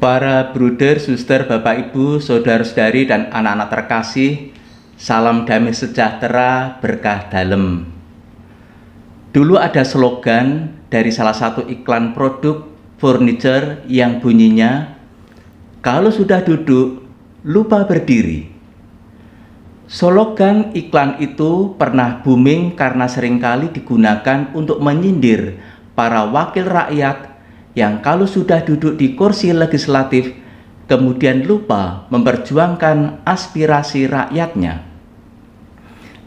Para bruder, suster, bapak, ibu, saudara-saudari, dan anak-anak terkasih, salam damai sejahtera, berkah dalem. Dulu ada slogan dari salah satu iklan produk furniture yang bunyinya, "Kalau sudah duduk, lupa berdiri." Slogan iklan itu pernah booming karena seringkali digunakan untuk menyindir para wakil rakyat yang kalau sudah duduk di kursi legislatif kemudian lupa memperjuangkan aspirasi rakyatnya.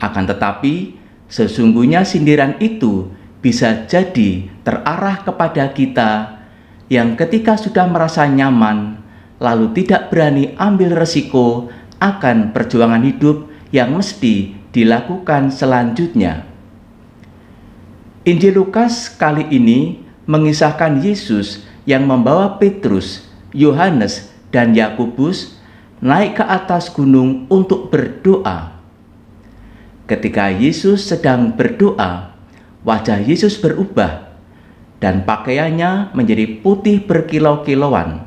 Akan tetapi, sesungguhnya sindiran itu bisa jadi terarah kepada kita yang ketika sudah merasa nyaman lalu tidak berani ambil resiko akan perjuangan hidup yang mesti dilakukan selanjutnya. Injil Lukas kali ini mengisahkan Yesus yang membawa Petrus, Yohanes, dan Yakobus naik ke atas gunung untuk berdoa. Ketika Yesus sedang berdoa, wajah Yesus berubah dan pakaiannya menjadi putih berkilau-kilauan.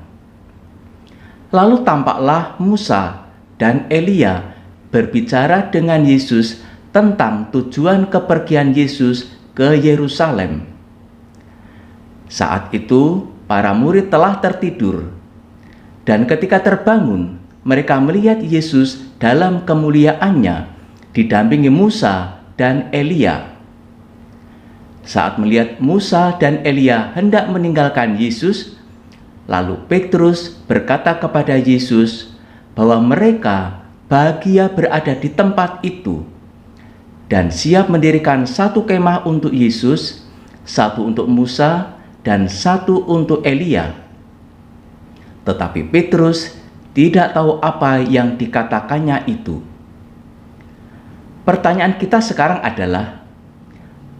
Lalu tampaklah Musa dan Elia berbicara dengan Yesus tentang tujuan kepergian Yesus ke Yerusalem. Saat itu, para murid telah tertidur, dan ketika terbangun, mereka melihat Yesus dalam kemuliaannya, didampingi Musa dan Elia. Saat melihat Musa dan Elia hendak meninggalkan Yesus, lalu Petrus berkata kepada Yesus bahwa mereka bahagia berada di tempat itu, dan siap mendirikan satu kemah untuk Yesus, satu untuk Musa, dan satu untuk Elia. Tetapi Petrus tidak tahu apa yang dikatakannya itu. Pertanyaan kita sekarang adalah,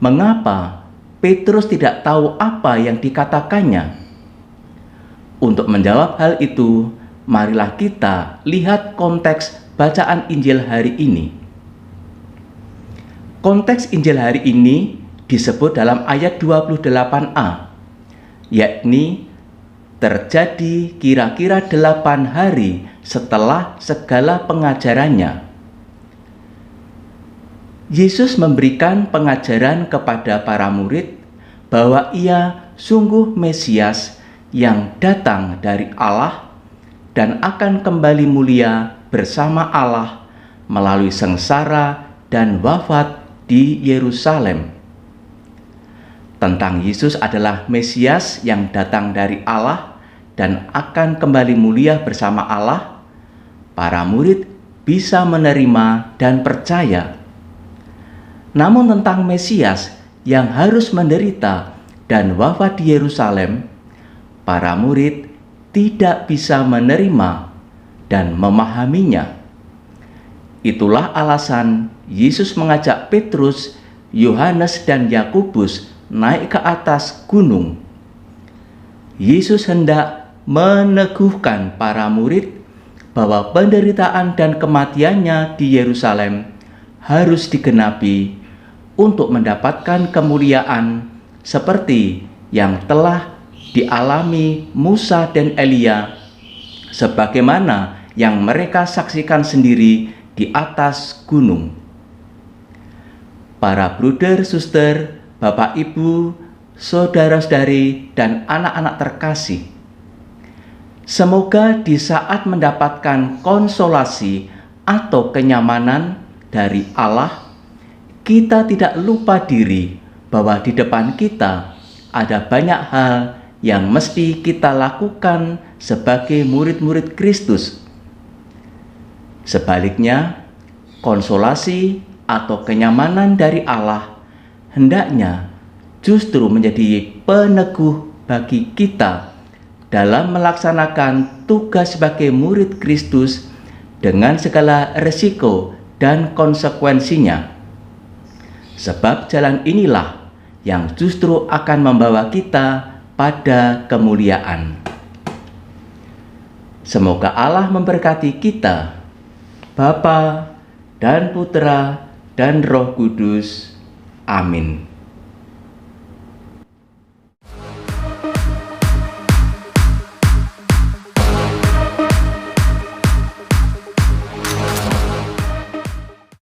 mengapa Petrus tidak tahu apa yang dikatakannya? Untuk menjawab hal itu, marilah kita lihat konteks bacaan Injil hari ini. Konteks Injil hari ini disebut dalam ayat 28a, yakni terjadi kira-kira 8 hari setelah segala pengajarannya. Yesus memberikan pengajaran kepada para murid bahwa ia sungguh Mesias yang datang dari Allah dan akan kembali mulia bersama Allah melalui sengsara dan wafat di Yerusalem. Tentang Yesus adalah Mesias yang datang dari Allah dan akan kembali mulia bersama Allah, para murid bisa menerima dan percaya. Namun tentang Mesias yang harus menderita dan wafat di Yerusalem, para murid tidak bisa menerima dan memahaminya. Itulah alasan Yesus mengajak Petrus, Yohanes, dan Yakobus naik ke atas gunung. Yesus hendak meneguhkan para murid bahwa penderitaan dan kematiannya di Yerusalem harus digenapi untuk mendapatkan kemuliaan seperti yang telah dialami Musa dan Elia, sebagaimana yang mereka saksikan sendiri di atas gunung. Para bruder, suster, bapak, ibu, saudara-saudari, dan anak-anak terkasih, semoga di saat mendapatkan konsolasi atau kenyamanan dari Allah, kita tidak lupa diri bahwa di depan kita ada banyak hal yang mesti kita lakukan sebagai murid-murid Kristus. Sebaliknya, konsolasi atau kenyamanan dari Allah hendaknya justru menjadi peneguh bagi kita dalam melaksanakan tugas sebagai murid Kristus dengan segala resiko dan konsekuensinya. Sebab jalan inilah yang justru akan membawa kita pada kemuliaan. Semoga Allah memberkati kita, Bapa dan Putra dan Roh Kudus. Amin.